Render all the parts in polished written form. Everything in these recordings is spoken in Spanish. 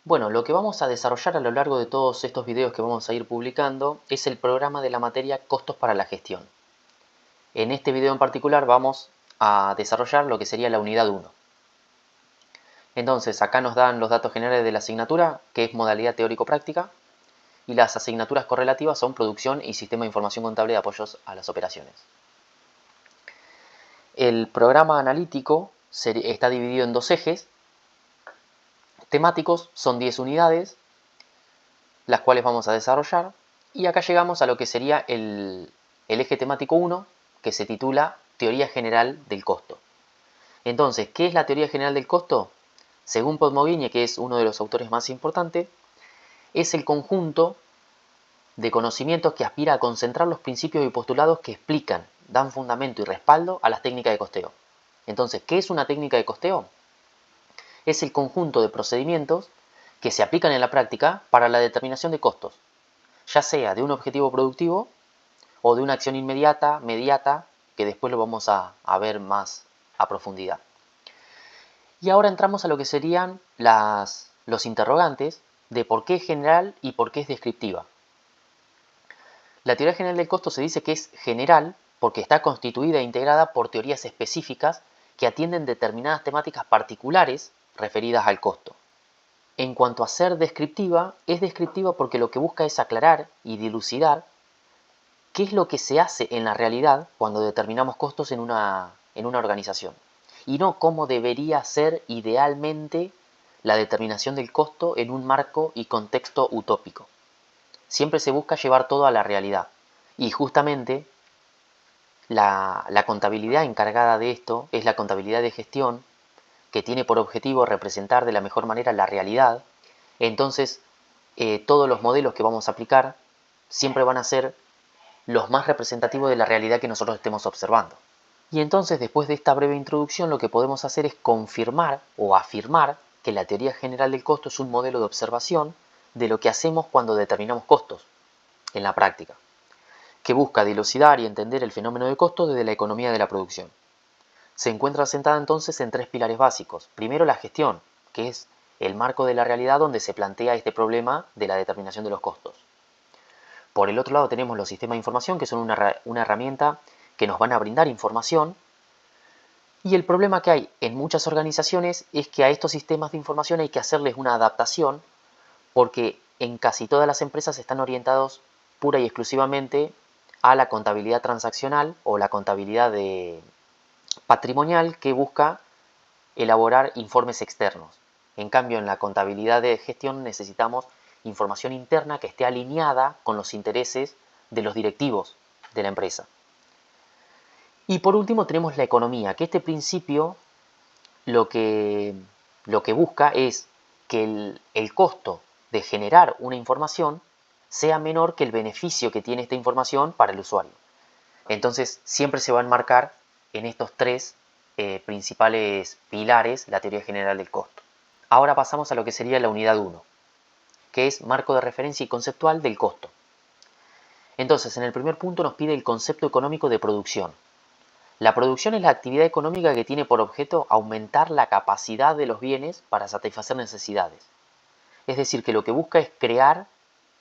Bueno, lo que vamos a desarrollar a lo largo de todos estos videos que vamos a ir publicando es el programa de la materia Costos para la Gestión. En este video en particular vamos a desarrollar lo que sería la unidad 1. Entonces, acá nos dan los datos generales de la asignatura, que es modalidad teórico-práctica, y las asignaturas correlativas son producción y sistema de información contable de apoyos a las operaciones. El programa analítico está dividido en dos ejes. Temáticos son 10 unidades, las cuales vamos a desarrollar, y acá llegamos a lo que sería el eje temático 1, que se titula Teoría General del Costo. Entonces, ¿qué es la teoría general del costo? Según Podmoghigne, que es uno de los autores más importantes, es el conjunto de conocimientos que aspira a concentrar los principios y postulados que explican, dan fundamento y respaldo a las técnicas de costeo. Entonces, ¿qué es una técnica de costeo? Es el conjunto de procedimientos que se aplican en la práctica para la determinación de costos, ya sea de un objetivo productivo o de una acción inmediata, mediata, que después lo vamos a ver más a profundidad. Y ahora entramos a lo que serían los interrogantes de por qué es general y por qué es descriptiva. La teoría general del costo se dice que es general porque está constituida e integrada por teorías específicas que atienden determinadas temáticas particulares referidas al costo. En cuanto a ser descriptiva, es descriptiva porque lo que busca es aclarar y dilucidar qué es lo que se hace en la realidad cuando determinamos costos en una organización, y no cómo debería ser idealmente la determinación del costo en un marco y contexto utópico. Siempre se busca llevar todo a la realidad, y justamente la contabilidad encargada de esto es la contabilidad de gestión, que tiene por objetivo representar de la mejor manera la realidad. Entonces, todos los modelos que vamos a aplicar siempre van a ser los más representativos de la realidad que nosotros estemos observando. Y entonces, después de esta breve introducción, lo que podemos hacer es confirmar o afirmar que la teoría general del costo es un modelo de observación de lo que hacemos cuando determinamos costos en la práctica, que busca dilucidar y entender el fenómeno de costo desde la economía de la producción. Se encuentra sentada entonces en tres pilares básicos. Primero, la gestión, que es el marco de la realidad donde se plantea este problema de la determinación de los costos. Por el otro lado tenemos los sistemas de información, que son una herramienta que nos van a brindar información. Y el problema que hay en muchas organizaciones es que a estos sistemas de información hay que hacerles una adaptación, porque en casi todas las empresas están orientados pura y exclusivamente a la contabilidad transaccional o la contabilidad patrimonial, que busca elaborar informes externos. En cambio, en la contabilidad de gestión necesitamos información interna que esté alineada con los intereses de los directivos de la empresa. Y por último tenemos la economía, que este principio lo que busca es que el costo de generar una información sea menor que el beneficio que tiene esta información para el usuario. Entonces siempre se va a enmarcar en estos tres principales pilares la teoría general del costo. Ahora pasamos a lo que sería la unidad 1, que es marco de referencia y conceptual del costo. Entonces, en el primer punto nos pide el concepto económico de producción. La producción es la actividad económica que tiene por objeto aumentar la capacidad de los bienes para satisfacer necesidades. Es decir, que lo que busca es crear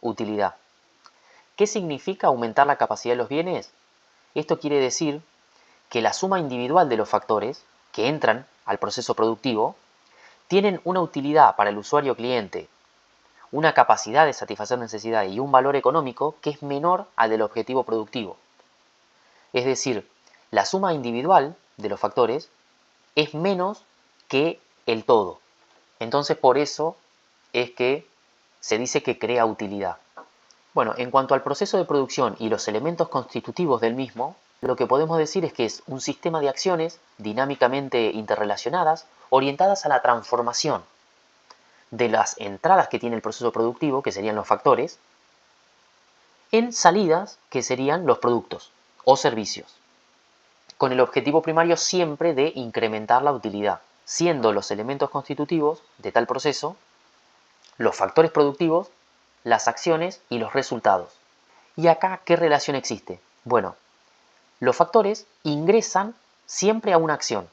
utilidad. ¿Qué significa aumentar la capacidad de los bienes? Esto quiere decir que la suma individual de los factores que entran al proceso productivo tienen una utilidad para el usuario cliente, una capacidad de satisfacer necesidades y un valor económico que es menor al del objetivo productivo. Es decir, la suma individual de los factores es menos que el todo. Entonces, por eso es que se dice que crea utilidad. Bueno, en cuanto al proceso de producción y los elementos constitutivos del mismo, lo que podemos decir es que es un sistema de acciones dinámicamente interrelacionadas, orientadas a la transformación de las entradas que tiene el proceso productivo, que serían los factores, en salidas, que serían los productos o servicios, con el objetivo primario siempre de incrementar la utilidad, siendo los elementos constitutivos de tal proceso los factores productivos, las acciones y los resultados. ¿Y acá qué relación existe? Bueno, los factores ingresan siempre a una acción.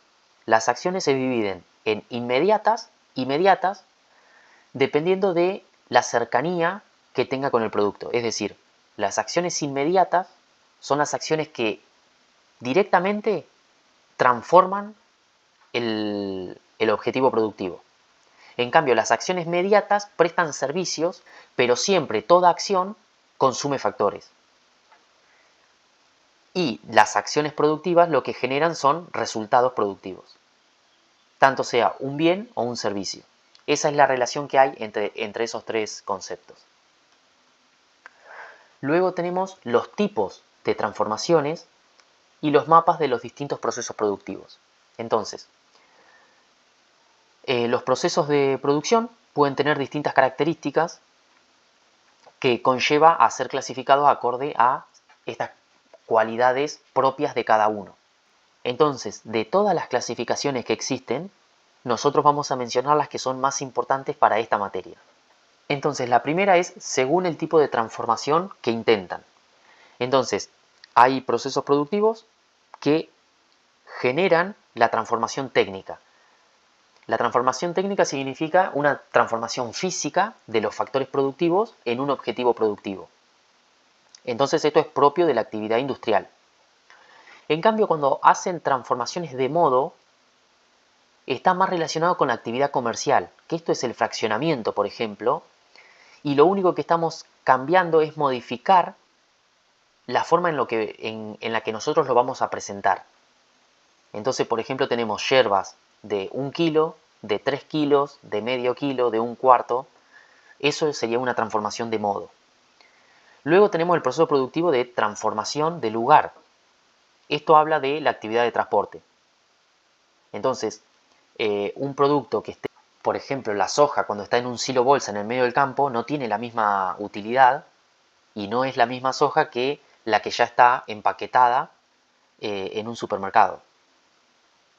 Las acciones se dividen en inmediatas y mediatas, dependiendo de la cercanía que tenga con el producto. Es decir, las acciones inmediatas son las acciones que directamente transforman el objetivo productivo. En cambio, las acciones mediatas prestan servicios, pero siempre toda acción consume factores. Y las acciones productivas lo que generan son resultados productivos, tanto sea un bien o un servicio. Esa es la relación que hay entre esos tres conceptos. Luego tenemos los tipos de transformaciones y los mapas de los distintos procesos productivos. Entonces, los procesos de producción pueden tener distintas características que conlleva a ser clasificados acorde a estas cualidades propias de cada uno. Entonces, de todas las clasificaciones que existen, nosotros vamos a mencionar las que son más importantes para esta materia. Entonces, la primera es según el tipo de transformación que intentan. Entonces, hay procesos productivos que generan la transformación técnica. La transformación técnica significa una transformación física de los factores productivos en un objetivo productivo. Entonces, esto es propio de la actividad industrial. En cambio, cuando hacen transformaciones de modo, está más relacionado con la actividad comercial, que esto es el fraccionamiento, por ejemplo, y lo único que estamos cambiando es modificar la forma en la que nosotros lo vamos a presentar. Entonces, por ejemplo, tenemos yerbas de 1 kilo, de 3 kilos, de medio kilo, de 1/4. Eso sería una transformación de modo. Luego tenemos el proceso productivo de transformación de lugar. Esto habla de la actividad de transporte. Entonces, un producto que esté, por ejemplo, la soja cuando está en un silo bolsa en el medio del campo no tiene la misma utilidad y no es la misma soja que la que ya está empaquetada en un supermercado.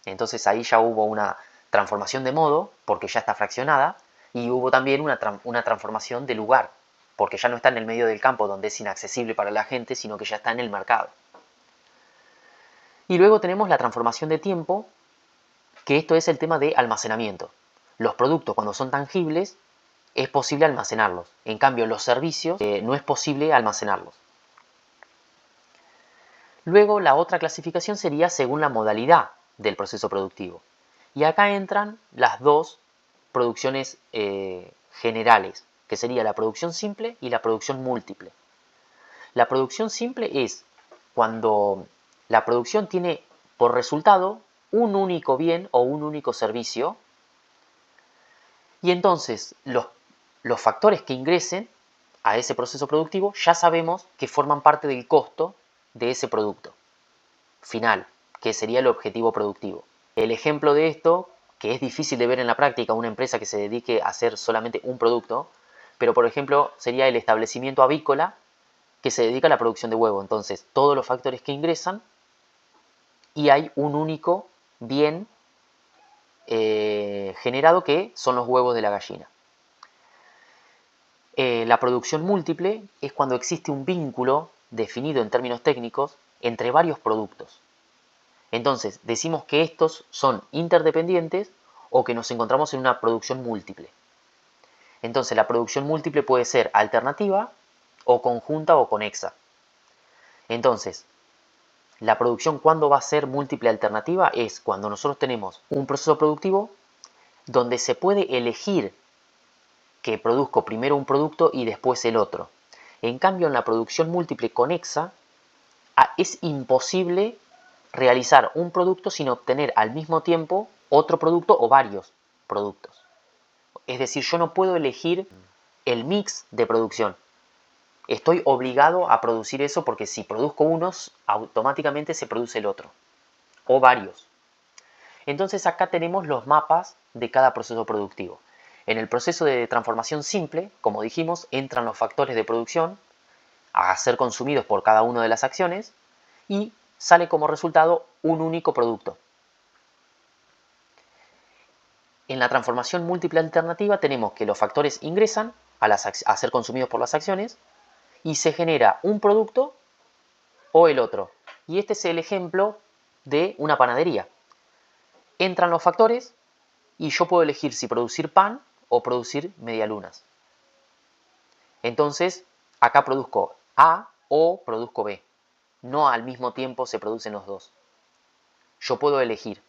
Entonces ahí ya hubo una transformación de modo porque ya está fraccionada y hubo también una transformación de lugar porque ya no está en el medio del campo donde es inaccesible para la gente, sino que ya está en el mercado. Y luego tenemos la transformación de tiempo, que esto es el tema de almacenamiento. Los productos cuando son tangibles es posible almacenarlos. En cambio, los servicios no es posible almacenarlos. Luego, la otra clasificación sería según la modalidad del proceso productivo. Y acá entran las dos producciones generales, que sería la producción simple y la producción múltiple. La producción simple es cuando la producción tiene por resultado un único bien o un único servicio y entonces los factores que ingresen a ese proceso productivo ya sabemos que forman parte del costo de ese producto final, que sería el objetivo productivo. El ejemplo de esto, que es difícil de ver en la práctica, una empresa que se dedique a hacer solamente un producto, pero por ejemplo sería el establecimiento avícola que se dedica a la producción de huevo. Entonces, todos los factores que ingresan y hay un único bien generado que son los huevos de la gallina. La producción múltiple es cuando existe un vínculo definido en términos técnicos entre varios productos. Entonces, decimos que estos son interdependientes o que nos encontramos en una producción múltiple. Entonces, la producción múltiple puede ser alternativa o conjunta o conexa. Entonces, la producción, ¿cuándo va a ser múltiple alternativa? Es cuando nosotros tenemos un proceso productivo donde se puede elegir que produzco primero un producto y después el otro. En cambio, en la producción múltiple conexa, es imposible realizar un producto sin obtener al mismo tiempo otro producto o varios productos. Es decir, yo no puedo elegir el mix de producción. Estoy obligado a producir eso porque si produzco unos, automáticamente se produce el otro. O varios. Entonces acá tenemos los mapas de cada proceso productivo. En el proceso de transformación simple, como dijimos, entran los factores de producción a ser consumidos por cada una de las acciones y sale como resultado un único producto. En la transformación múltiple alternativa tenemos que los factores ingresan a ser consumidos por las acciones y se genera un producto o el otro. Y este es el ejemplo de una panadería. Entran los factores y yo puedo elegir si producir pan o producir medialunas. Entonces, acá produzco A o produzco B. No al mismo tiempo se producen los dos. Yo puedo elegir.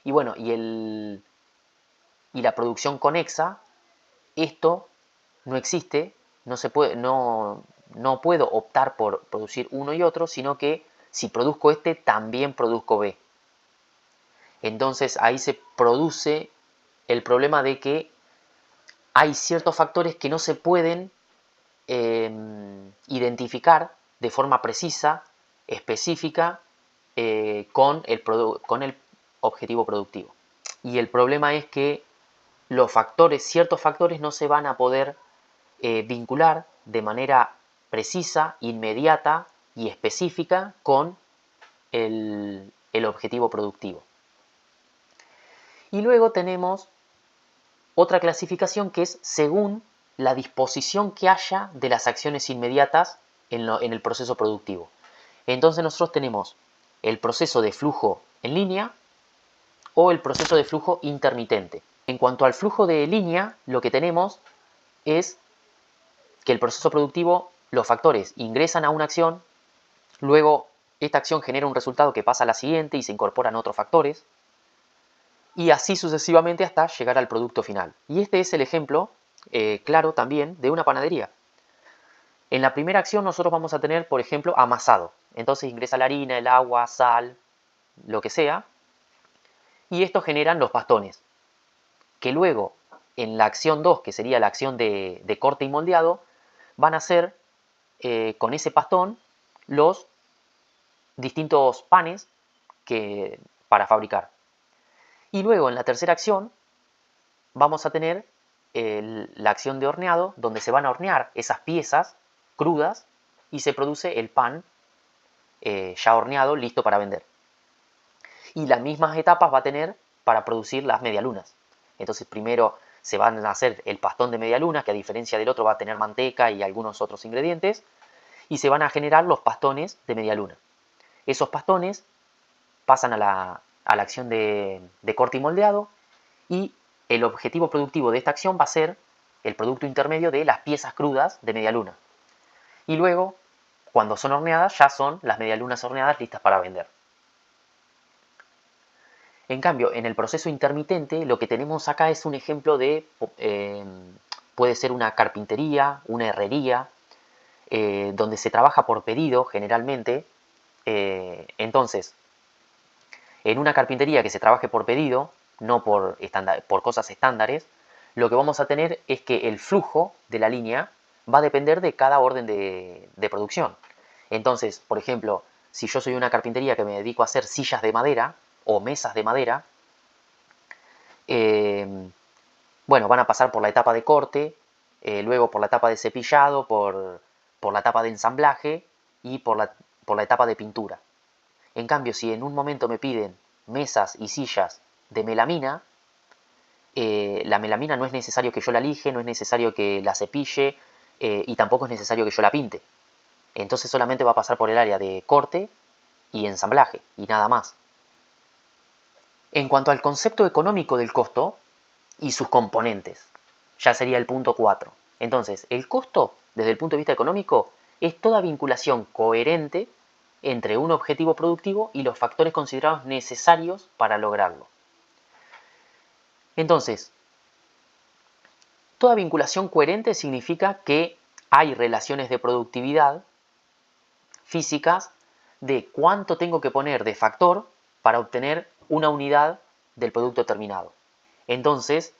Y bueno, y la producción conexa, esto no existe, no se puede, no puedo optar por producir uno y otro, sino que si produzco este, también produzco B. Entonces ahí se produce el problema de que hay ciertos factores que no se pueden identificar de forma precisa, específica, con el objetivo productivo. Y el problema es que ciertos factores no se van a poder vincular de manera precisa, inmediata y específica con el objetivo productivo. Y luego tenemos otra clasificación que es según la disposición que haya de las acciones inmediatas en el proceso productivo. Entonces nosotros tenemos el proceso de flujo en línea o el proceso de flujo intermitente. En cuanto al flujo de línea, lo que tenemos es que el proceso productivo, los factores ingresan a una acción, luego esta acción genera un resultado que pasa a la siguiente y se incorporan otros factores, y así sucesivamente hasta llegar al producto final. Y este es el ejemplo claro también de una panadería. En la primera acción nosotros vamos a tener, por ejemplo, amasado. Entonces ingresa la harina, el agua, sal, lo que sea, y esto generan los pastones, que luego en la acción 2, que sería la acción de corte y moldeado, van a ser con ese pastón los distintos panes para fabricar. Y luego en la tercera acción vamos a tener la acción de horneado, donde se van a hornear esas piezas crudas y se produce el pan ya horneado, listo para vender. Y las mismas etapas va a tener para producir las medialunas. Entonces primero se van a hacer el pastón de medialunas, que a diferencia del otro va a tener manteca y algunos otros ingredientes, y se van a generar los pastones de medialuna. Esos pastones pasan a la acción de corte y moldeado, y el objetivo productivo de esta acción va a ser el producto intermedio de las piezas crudas de medialuna. Y luego, cuando son horneadas, ya son las medialunas horneadas listas para vender. En cambio, en el proceso intermitente, lo que tenemos acá es un ejemplo de, puede ser una carpintería, una herrería, donde se trabaja por pedido generalmente. Entonces, en una carpintería que se trabaje por pedido, no por cosas estándares, lo que vamos a tener es que el flujo de la línea va a depender de cada orden de producción. Entonces, por ejemplo, si yo soy una carpintería que me dedico a hacer sillas de madera o mesas de madera, bueno, van a pasar por la etapa de corte, luego por la etapa de cepillado, por la etapa de ensamblaje y por la etapa de pintura. En cambio, si en un momento me piden mesas y sillas de melamina, la melamina no es necesario que yo la lije, no es necesario que la cepille y tampoco es necesario que yo la pinte. Entonces solamente va a pasar por el área de corte y ensamblaje y nada más. En cuanto al concepto económico del costo y sus componentes, ya sería el punto 4. Entonces, el costo, desde el punto de vista económico, es toda vinculación coherente entre un objetivo productivo y los factores considerados necesarios para lograrlo. Entonces, toda vinculación coherente significa que hay relaciones de productividad físicas de cuánto tengo que poner de factor para obtener una unidad del producto terminado. Entonces,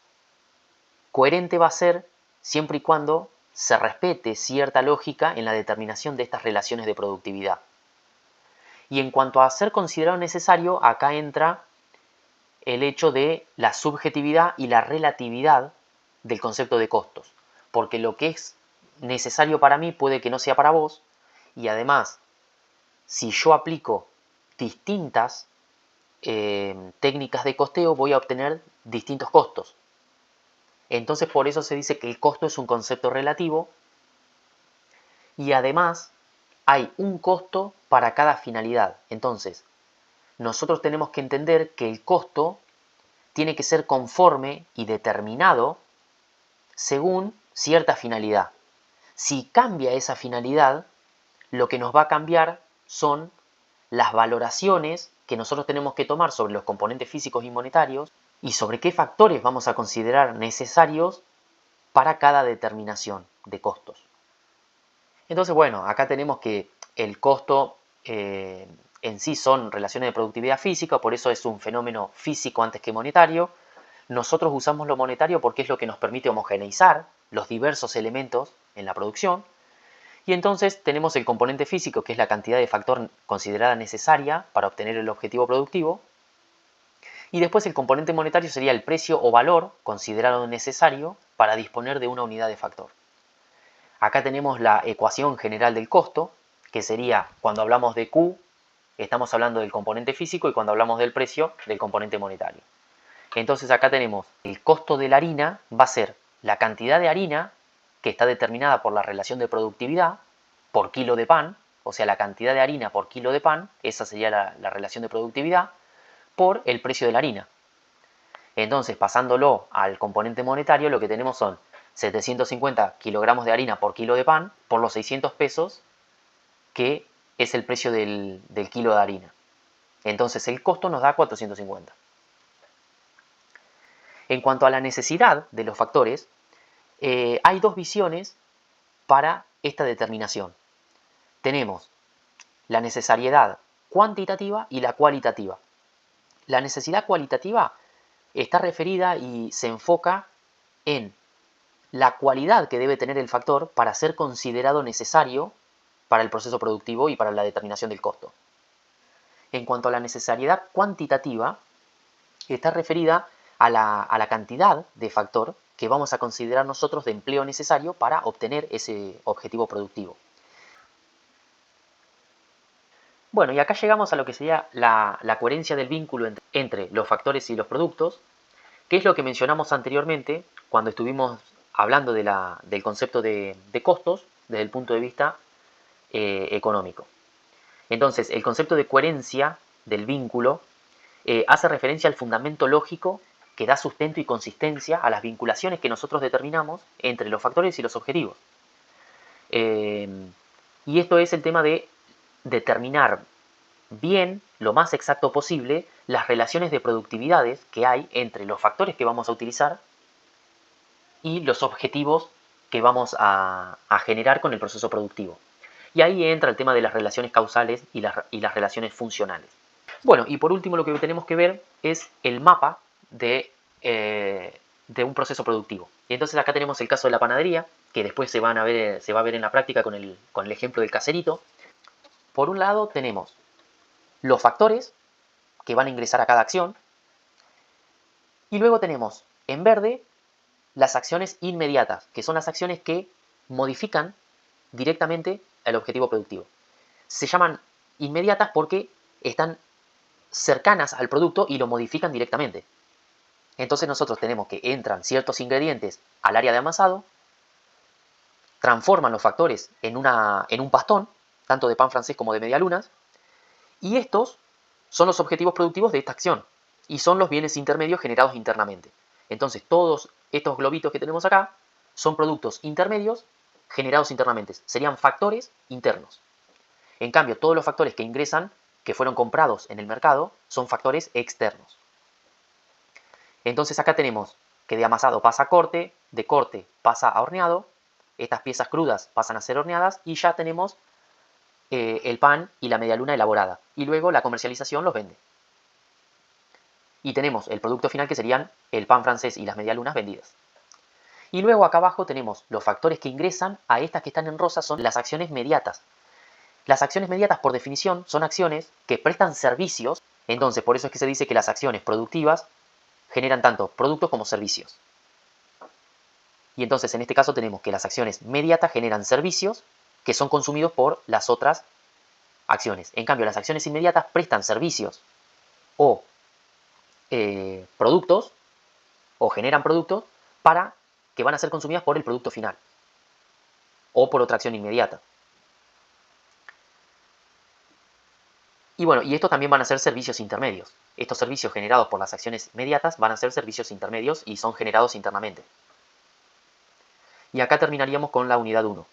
coherente va a ser siempre y cuando se respete cierta lógica en la determinación de estas relaciones de productividad. Y en cuanto a ser considerado necesario, acá entra el hecho de la subjetividad y la relatividad del concepto de costos. Porque lo que es necesario para mí puede que no sea para vos, y además, si yo aplico distintas técnicas de costeo, voy a obtener distintos costos. Entonces, por eso se dice que el costo es un concepto relativo, y además hay un costo para cada finalidad. Entonces, nosotros tenemos que entender que el costo tiene que ser conforme y determinado según cierta finalidad. Si cambia esa finalidad, lo que nos va a cambiar son las valoraciones que nosotros tenemos que tomar sobre los componentes físicos y monetarios y sobre qué factores vamos a considerar necesarios para cada determinación de costos. Entonces, bueno, acá tenemos que el costo en sí son relaciones de productividad física, por eso es un fenómeno físico antes que monetario. Nosotros usamos lo monetario porque es lo que nos permite homogeneizar los diversos elementos en la producción. Y entonces tenemos el componente físico, que es la cantidad de factor considerada necesaria para obtener el objetivo productivo. Y después el componente monetario sería el precio o valor considerado necesario para disponer de una unidad de factor. Acá tenemos la ecuación general del costo, que sería, cuando hablamos de Q, estamos hablando del componente físico, y cuando hablamos del precio, del componente monetario. Entonces acá tenemos el costo de la harina, va a ser la cantidad de harina que está determinada por la relación de productividad por kilo de pan, o sea, la cantidad de harina por kilo de pan, esa sería la relación de productividad, por el precio de la harina. Entonces, pasándolo al componente monetario, lo que tenemos son 750 kilogramos de harina por kilo de pan por los 600 pesos, que es el precio del kilo de harina. Entonces, el costo nos da 450. En cuanto a la necesidad de los factores, hay dos visiones para esta determinación. Tenemos la necesariedad cuantitativa y la cualitativa. La necesidad cualitativa está referida y se enfoca en la cualidad que debe tener el factor para ser considerado necesario para el proceso productivo y para la determinación del costo. En cuanto a la necesariedad cuantitativa, está referida a la cantidad de factor que vamos a considerar nosotros de empleo necesario para obtener ese objetivo productivo. Bueno, y acá llegamos a lo que sería la coherencia del vínculo entre los factores y los productos, que es lo que mencionamos anteriormente cuando estuvimos hablando del concepto de costos desde el punto de vista económico. Entonces, el concepto de coherencia del vínculo hace referencia al fundamento lógico que da sustento y consistencia a las vinculaciones que nosotros determinamos entre los factores y los objetivos. Y esto es el tema de determinar bien, lo más exacto posible, las relaciones de productividades que hay entre los factores que vamos a utilizar y los objetivos que vamos a generar con el proceso productivo. Y ahí entra el tema de las relaciones causales y las relaciones funcionales. Bueno, y por último lo que tenemos que ver es el mapa de un proceso productivo. Y entonces acá tenemos el caso de la panadería, que después se va a ver en la práctica con el ejemplo del caserito. Por un lado tenemos los factores que van a ingresar a cada acción, y luego tenemos en verde las acciones inmediatas, que son las acciones que modifican directamente el objetivo productivo. Se llaman inmediatas porque están cercanas al producto y lo modifican directamente. Entonces nosotros tenemos que entran ciertos ingredientes al área de amasado, transforman los factores en un pastón, tanto de pan francés como de medialunas, y estos son los objetivos productivos de esta acción y son los bienes intermedios generados internamente. Entonces todos estos globitos que tenemos acá son productos intermedios generados internamente, serían factores internos. En cambio, todos los factores que ingresan, que fueron comprados en el mercado, son factores externos. Entonces acá tenemos que de amasado pasa a corte, de corte pasa a horneado, estas piezas crudas pasan a ser horneadas y ya tenemos el pan y la medialuna elaborada. Y luego la comercialización los vende. Y tenemos el producto final, que serían el pan francés y las medialunas vendidas. Y luego acá abajo tenemos los factores que ingresan a estas que están en rosa, son las acciones mediatas. Las acciones mediatas, por definición, son acciones que prestan servicios. Entonces, por eso es que se dice que las acciones productivas generan tanto productos como servicios. Y entonces, en este caso, tenemos que las acciones mediatas generan servicios que son consumidos por las otras acciones. En cambio, las acciones inmediatas prestan servicios o productos, o generan productos para que van a ser consumidas por el producto final o por otra acción inmediata. Y bueno, y estos también van a ser servicios intermedios. Estos servicios generados por las acciones inmediatas van a ser servicios intermedios y son generados internamente. Y acá terminaríamos con la unidad 1.